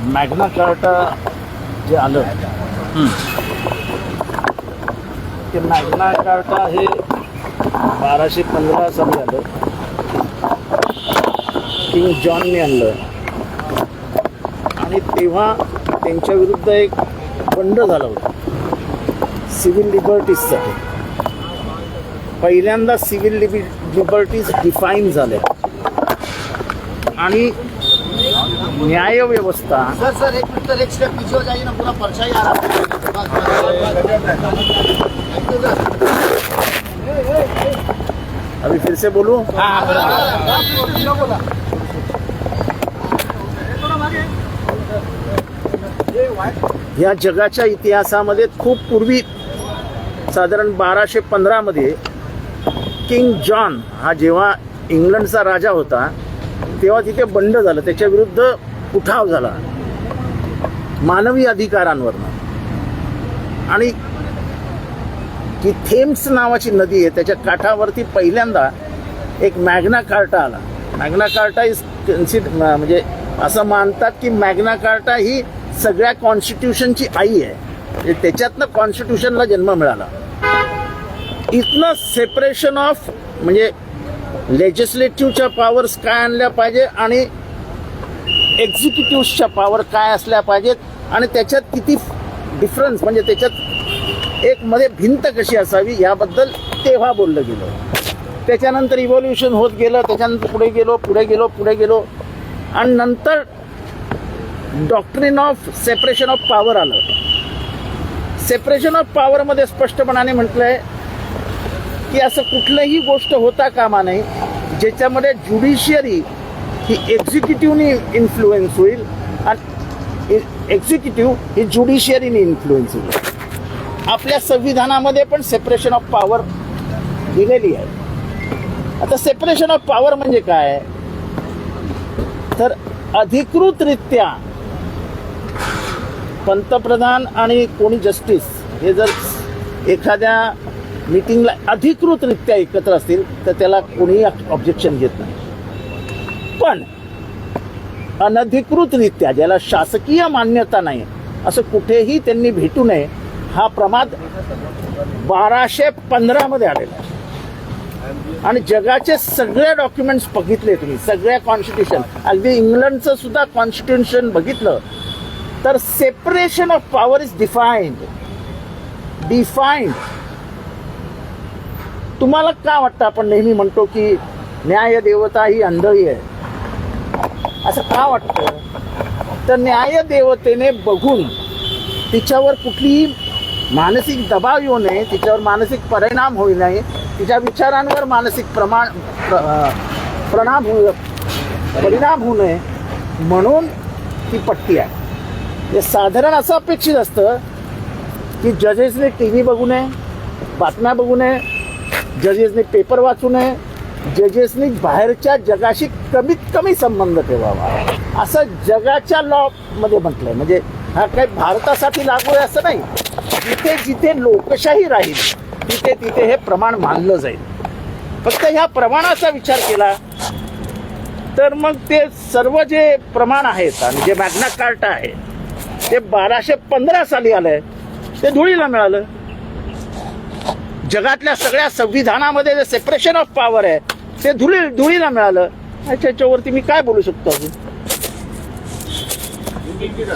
Magna carta जे आलं ते मॅग्ना कार्टा हे 1215 साली आलं. किंग जॉनने आणलं आणि तेव्हा त्यांच्या विरुद्ध एक बंड झालं होतं सिव्हिल लिबर्टीजसाठी. पहिल्यांदा सिव्हिल लिबर्टीज डिफाईन झाल्या आणि न्यायव्यवस्था. सर एक मिनट, एक स्टेप पीछे हो जाइए ना, पूरा पर्चा ही आ रहा है. अभी फिर से बोलूं. या जगाच्या इतिहासामध्ये खूप पूर्वी साधारण 1215 मध्ये किंग जॉन हा जेव्हा इंग्लंडचा राजा होता तेव्हा तिथे बंड झालं, त्याच्या विरुद्ध उठाव झाला मानवी अधिकारांवरनं. आणि की थेम्स नावाची नदी आहे त्याच्या काठावरती पहिल्यांदा एक मॅग्ना कार्टा आला. मॅग्ना कार्टा इज म्हणजे असं मानतात की मॅग्ना कार्टा ही सगळ्या कॉन्स्टिट्यूशनची आई आहे. म्हणजे त्याच्यातनं कॉन्स्टिट्यूशनला जन्म मिळाला. इथनं सेपरेशन ऑफ म्हणजे लेजिस्लेटिव्हच्या पॉवर्स काय आणल्या पाहिजे आणि एक्झिक्युटिव्हच्या पॉवर काय असल्या पाहिजेत आणि त्याच्यात किती डिफरन्स म्हणजे त्याच्यात एक मध्ये भिंत कशी असावी याबद्दल तेव्हा बोललं गेलं. त्याच्यानंतर इव्हॉल्युशन होत गेलं, त्याच्यानंतर पुढे गेलो आणि नंतर doctrine of separation of power आलं. सेपरेशन ऑफ पॉवरमध्ये स्पष्टपणाने म्हटलंय की असं कुठलंही गोष्ट होता कामा नये ज्याच्यामध्ये ज्युडिशियरी ही एक्झिक्युटिव्हनी इन्फ्लुएन्स होईल आणि एक्झिक्युटिव्ह ही ज्युडिशियरीने इन्फ्लुएन्स होईल. आपल्या संविधानामध्ये पण सेपरेशन ऑफ पॉवर दिलेली आहे. आता सेपरेशन ऑफ पॉवर म्हणजे काय तर अधिकृतरित्या पंतप्रधान आणि कोणी जस्टिस हे जर एखाद्या मीटिंगला अधिकृतरित्या एकत्र असतील तर त्याला कोणीही ऑब्जेक्शन घेत नाही. पण अनधिकृतरित्या ज्याला शासकीय मान्यता नाही असं कुठेही त्यांनी भेटू नये हा प्रमाद 1215 मध्ये आलेला आहे. आणि जगाचे सगळे डॉक्युमेंट्स बघितले तुम्ही, सगळ्या कॉन्स्टिट्यूशन, अगदी इंग्लंडचं सुद्धा कॉन्स्टिट्यूशन बघितलं तर separation of power is defined. तुम्हाला का वाटतं आपण नेहमी म्हणतो की न्याय देवता ही अंधळी आहे, असं का वाटतं तर न्याय देवतेने बघून तिच्यावर कुठलीही मानसिक दबाव येऊ नये, तिच्यावर मानसिक परिणाम होऊ नये, तिच्या विचारांवर मानसिक परिणाम होऊ नये म्हणून ती पट्टी आहे. हे साधारण असं अपेक्षित असतं की जजेसने TV बघू नये, बातम्या बघू नये, जजेसने पेपर वाचू नये, जजेसनी बाहेरच्या जगाशी कमीत कमी संबंध ठेवावा असं जगाच्या लॉ मध्ये म्हटलंय. म्हणजे हा काही भारतासाठी लागू आहे असं नाही. जिथे जिथे लोकशाही राहील तिथे तिथे हे प्रमाण मानलं जाईल. फक्त ह्या प्रमाणाचा विचार केला तर मग ते सर्व जे प्रमाण आहेत आणि जे मॅग्ना कार्टा आहे ते 1215 साली आलंय, ते धुळीला मिळालं. जगातल्या सगळ्या संविधानामध्ये जे सेपरेशन ऑफ पॉवर आहे ते धुळीला मिळालं. याच्यावरती मी काय बोलू शकतो अजून.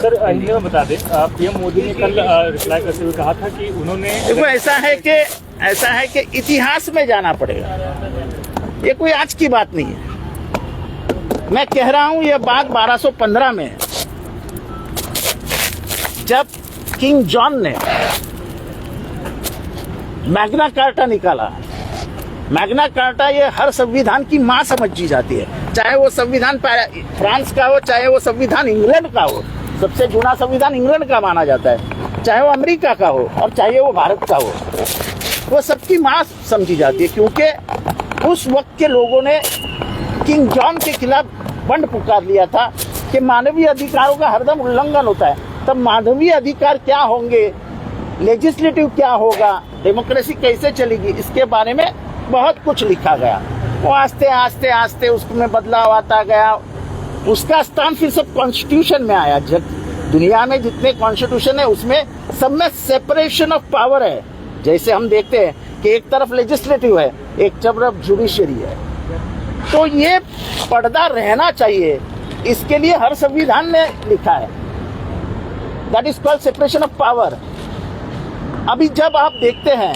सर ये बता दें, पीएम मोदी ने कल रिप्लाई करते हुए कहा था कि उन्होंने देखो ऐसा है कि इतिहास में जाना पड़ेगा. ये कोई आज की बात नहीं है. मैं कह रहा हूं ये बात 1215 में है जब किंग जॉन ने मैग्ना कार्टा निकाला. मैग्ना कार्टा ये हर संविधान की मां समझी जाती है, चाहे वो संविधान फ्रांस का हो, चाहे वो संविधान इंग्लैंड का हो. सबसे जुना संविधान इंग्लैंड का माना जाता है, चाहे वो अमेरिका का हो और चाहे वो भारत का हो. वो सबकी मां समझी जाती है क्योंकि उस वक्त के लोगों ने किंग जॉन के खिलाफ बंड पुकार लिया था कि मानवीय अधिकारों का हरदम उल्लंघन होता है. तब मानवीय अधिकार क्या होंगे, लेजिस्लेटिव क्या होगा, डेमोक्रेसी कैसे चलेगी, इसके बारे में बहुत कुछ लिखा गया. वो आस्ते आस्ते उसमें बदलाव आता गया. उसका स्थान फिर सब कॉन्स्टिट्यूशन में आया। दुनिया में जितने कॉन्स्टिट्यूशन है उसमें सब में सेपरेशन ऑफ पावर है। जैसे हम देखते हैं कि एक तरफ लेजिस्लेटिव है, एक तरफ जुडिशियरी है, तो ये पर्दा रहना चाहिए। इसके लिए हर संविधान में लिखा है, that is called separation of power. अभी जब आप देखते हैं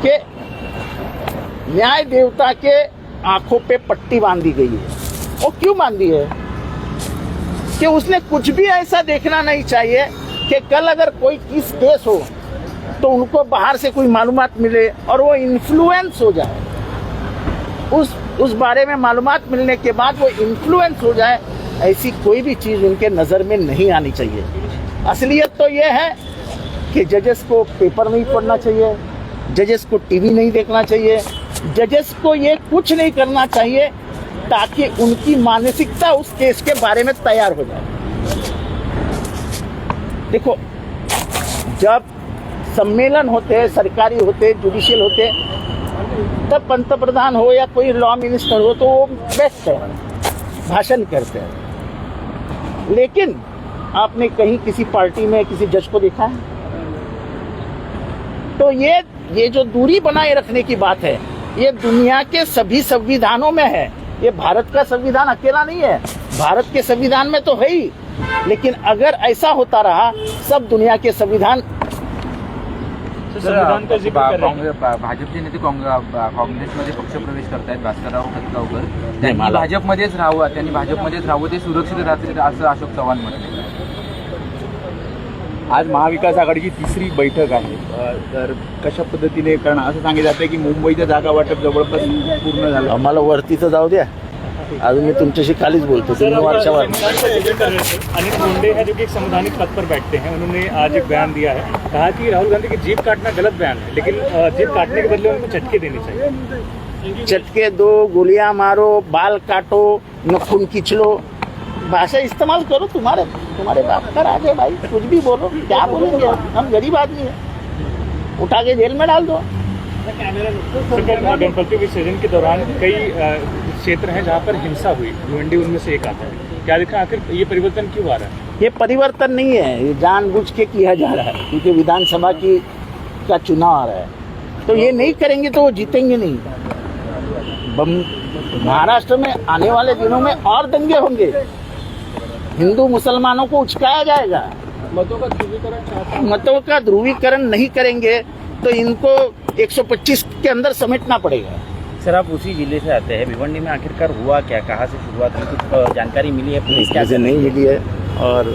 कि न्याय देवता के आंखों पे पट्टी बांधी गई है, वो क्यों बांधी है? कि उसने कुछ भी ऐसा देखना नहीं चाहिए कि कल अगर कोई केस हो तो उनको बाहर से कोई मालूमात मिले और वो इन्फ्लुएंस हो जाए, उस बारे में मालूमात मिलने के बाद वो इन्फ्लुएंस हो जाए। ऐसी कोई भी चीज़ उनके नज़र में नहीं आनी चाहिए। असलियत तो ये है कि जजेस को पेपर नहीं पढ़ना चाहिए, जजेस को टीवी नहीं देखना चाहिए, जजेस को ये कुछ नहीं करना चाहिए ताकि उनकी मानसिकता उस केस के बारे में तैयार हो जाए। देखो, जब सम्मेलन होते हैं, सरकारी होते हैं, जुडिशियल होते हैं, तब पंतप्रधान हो या कोई लॉ मिनिस्टर हो तो वो बेस्ट है, भाषण करते हैं। लेकिन आपने कहीं किसी पार्टी में किसी जज को देखा है? तो ये जो दूरी बनाए रखने की बात है, ये दुनिया के सभी संविधानों में है। ये भारत का संविधान अकेला नहीं है, भारत के संविधान में तो है ही। लेकिन अगर ऐसा होता रहा, सब दुनिया के संविधान संविधान का जिक्र कर रहे हैं। भाजपचे नेते काँग्रेसमध्ये पक्षप्रवेश करतायत भास्करराव खतगावकर, त्यांनी भाजपमध्येच राहावं, ते सुरक्षित राहतील असं अशोक चव्हाण म्हटले। आज महाविकास आघाडीची तिसरी बैठक आहे, तर कशा पद्धतीने, कारण असं सांगितलं जातं की मुंबईचं जागा वाटप जवळपास पूर्ण झालं। आम्हाला वरती तर जाऊ द्या, अजून मी तुमच्याशी खालीच बोलतो। वर्षावर अनिल मुंडे है जो कि एक संवैधानिक पद पर बैठते हैं, उन्होंने आज एक बयान दिया है, कहा कि राहुल गांधी की जीभ काटना गलत बयान है, लेकिन जीभ काटने के बदले उनको झटके देने चाहिए। चटके दो, गोलियां मारो, बाल काटो, नखून खींच लो, भाषा इस्तेमाल करो। तुम्हारे बाप का राज है भाई, कुछ भी बोलो, क्या बोलेंगे? हम गरीब आदमी है, उठा के जेल में डाल दो। गणपति विसर्जन के दौरान कई क्षेत्र हैं जहां पर हिंसा हुई, भिवंडी उनमें से एक आता है। क्या देखा आखिर ये परिवर्तन क्यों आ रहा है? ये परिवर्तन नहीं है, ये जानबूझ के किया जा रहा है, क्योंकि विधानसभा का चुनाव आ रहा है। तो ये नहीं करेंगे तो वो जीतेंगे नहीं। महाराष्ट्र में आने वाले दिनों में और दंगे होंगे, हिंदू मुसलमानों को उचकाया जाएगा। मतों का ध्रुवीकरण नहीं करेंगे तो इनको 125 के अंदर समेटना पड़ेगा। सर, आप उसी जिले से आते हैं, भिवंडी में आखिरकार हुआ क्या, कहाँ से शुरुआत हुई, कुछ जानकारी मिली है? पुलिस क्या मुझे नहीं मिली है और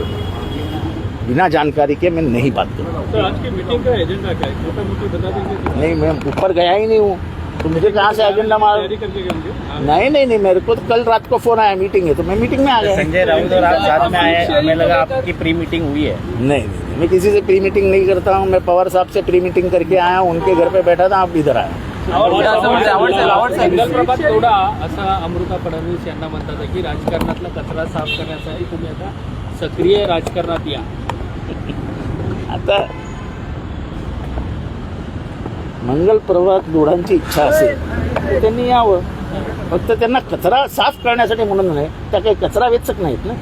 बिना जानकारी के मैं नहीं बात करूँगा। तो आज की मीटिंग का एजेंडा क्या है, छोटा मोटा बता देंगे? नहीं, मैं ऊपर गया ही नहीं हूँ, तो मुझे कहाँ से एजेंडा मार? नहीं, मेरे को कल रात को फोन आया, मीटिंग है, तो मैं मीटिंग में आ गया। संजय राउत और आप साथ में आए, हमें लगा आपकी प्री मीटिंग हुई है। नहीं, मैं किसी से प्री मीटिंग नहीं करता हूँ। मैं पवार साहब से प्री मीटिंग करके आया हूँ, उनके घर पे बैठा था, आप इधर आए। संदर्भात थोडा असा अमृता फडणवीस यांना म्हणतात की राजकारणातला कचरा साफ करण्यासाठी तुम्ही आता सक्रिय राजकारणात या। आता मंगल पर्वात लोढांची इच्छा असेल तर त्यांनी यावं, फक्त त्यांना कचरा साफ करण्यासाठी म्हणून नाही, त्या काही कचरा वेचक नाहीत ना।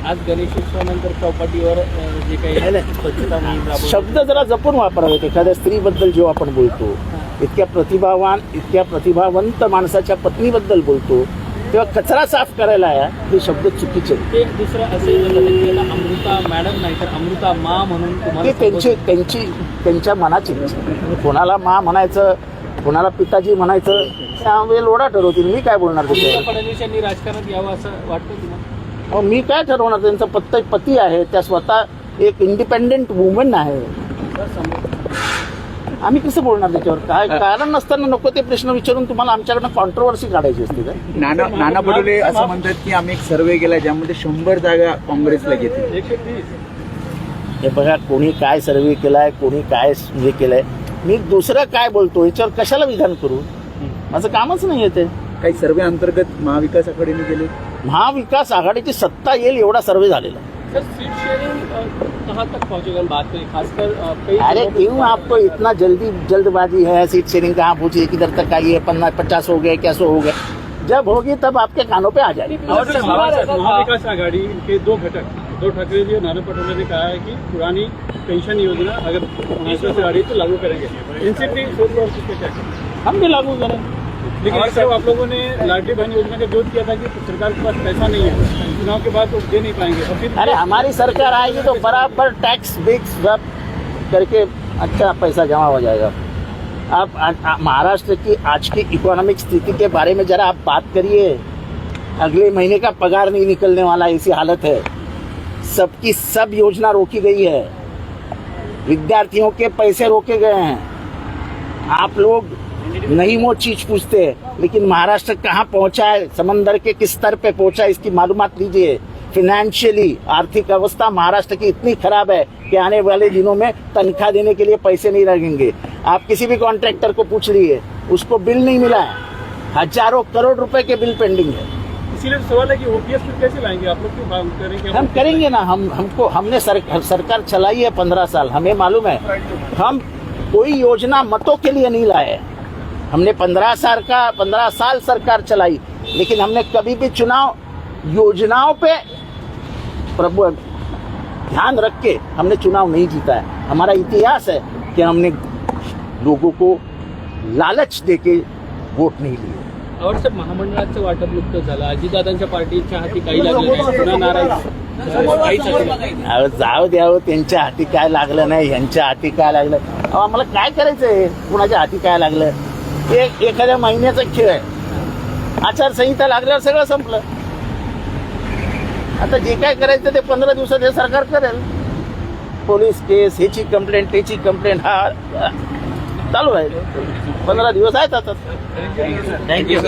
आज गणेशोत्सवानंतर चौपाटीवर जे काही स्वच्छता मोहीम राबवली, शब्द जरा जपून वापरावेत। एखाद्या स्त्रीबद्दल जेव्हा आपण बोलतो, इतक्या प्रतिभावंत माणसाच्या पत्नीबद्दल बोलतो, तेव्हा कचरा साफ करायला हे शब्द चुकीचे। ते दुसरं असे त्याला अमृता मॅडम नाही तर अमृता मा म्हणून ते त्यांच्या मनाची इच्छा। कोणाला मा म्हणायचं, कोणाला पिताजी म्हणायचं, त्यामुळे लोढा ठरवतील। मी काय बोलणार त्याच्यावर? फडणवीस यांनी राजकारणात यावं असं वाटतं तुम्हाला? मी काय ठरवणार? त्यांचा पती आहे, त्या स्वतः एक इंडिपेंडेंट वुमन आहे, आम्ही कसं बोलणार त्याच्यावर? काय कारण नसताना नको ते प्रश्न विचारून तुम्हाला आमच्याकडनं कॉन्ट्रोवर्सी काढायची असते का? नाना पटोले असं म्हणतात की आम्ही एक सर्वे केला ज्यामध्ये 100 जागा काँग्रेसला घेतील। 130 हे बघा, कोणी काय सर्वे केलाय, कोणी काय हे केलंय, मी दुसरं काय बोलतो याच्यावर कशाला विधान करू? माझं कामच नाही आहे ते। काही सर्वे अंतर्गत महाविकास आघाडीने केले, महाविकास आघाडीची सत्ता येईल एवढा सर्वे झालेला। सर, सीट शेयरिंग कहाँ तक पहुंचेगा? बात करें खासकर कई अरे क्यों आपको इतना जल्दबाजी है? सीट शेयरिंग कहाँ पहुंची, किधर तक आई है? 50 हो गए, क्या 100 हो गए? जब होगी तब आपके कानों पे आ जाएगी। महाविकास आघाड़ी के दो घटक उद्धव ठाकरे जी और नाना पटोले ने कहा है कि पुरानी पेंशन योजना अगर महाविकास आघाड़ी तो लागू करेंगे, इनसे भी सोच और किसके क्या करें, हम भी लागू करें। लेकिन जब आप लोगों ने लाडली बहन योजना का विरोध किया था कि सरकार के पास पैसा नहीं है, चुनाव के बाद तो दे नहीं पाएंगे, और फिर अरे हमारी सरकार आएगी तो बराबर टैक्स बिक्स सब करके अच्छा पैसा जमा हो जाएगा। आप महाराष्ट्र की आज की इकोनॉमिक स्थिति के बारे में जरा आप बात करिए। अगले महीने का पगार नहीं निकलने वाला, ऐसी हालत है। सबकी सब योजना रोकी गई है, विद्यार्थियों के पैसे रोके गए हैं। आप लोग नहीं वो चीज पूछते, लेकिन महाराष्ट्र कहाँ पहुंचा है, समंदर के किस स्तर पे पहुंचा है, इसकी मालूमात लीजिए। फाइनेंशियली आर्थिक अवस्था महाराष्ट्र की इतनी खराब है कि आने वाले दिनों में तनख्वाह देने के लिए पैसे नहीं लगेंगे। आप किसी भी कॉन्ट्रैक्टर को पूछ लीजिए, उसको बिल नहीं मिला है, हजारों करोड़ रुपए के बिल पेंडिंग है। इसीलिए सवाल है कि ओपीएस फिर कैसे लाएंगे आप लोग, क्यों मांग करेंगे? हम करेंगे ना, हमने सरकार चलाई है 15 साल, हमें मालूम है। हम कोई योजना मतों के लिए नहीं लाए, हमने 15 साल सरकार चलाई, लेकिन हमने कभी भी चुनाव योजनाओं पे प्रभु ध्यान रख के हमने चुनाव नहीं जीता है। हमारा इतिहास है कि हमने लोगों को लालच देके वोट नहीं लिए। आवडसाहेब, महामंडळाचं वाटप नुकतं झालं, अजितदादांच्या पार्टीच्या हाती काही लागलं नाही, पुन्हा नाराज काहीच नाही. अहो, जाऊ द्यावं, त्यांच्या हाती काय लागलं नाही, ह्यांच्या हाती काय लागलं. अहो, आम्हाला काय करायचंय, कुणाच्या हाती काय लागलं, एखाद्या महिन्याचा खेळ आहे. आचारसंहिता लागल्यावर सगळं संपलं. आता जे काय करायचं ते 15 दिवसात हे सरकार करेल. पोलीस केस, ह्याची कंप्लेंट, त्याची कंप्लेंट, हा चालू आहे. 15 दिवस आहेत आता. थँक्यू.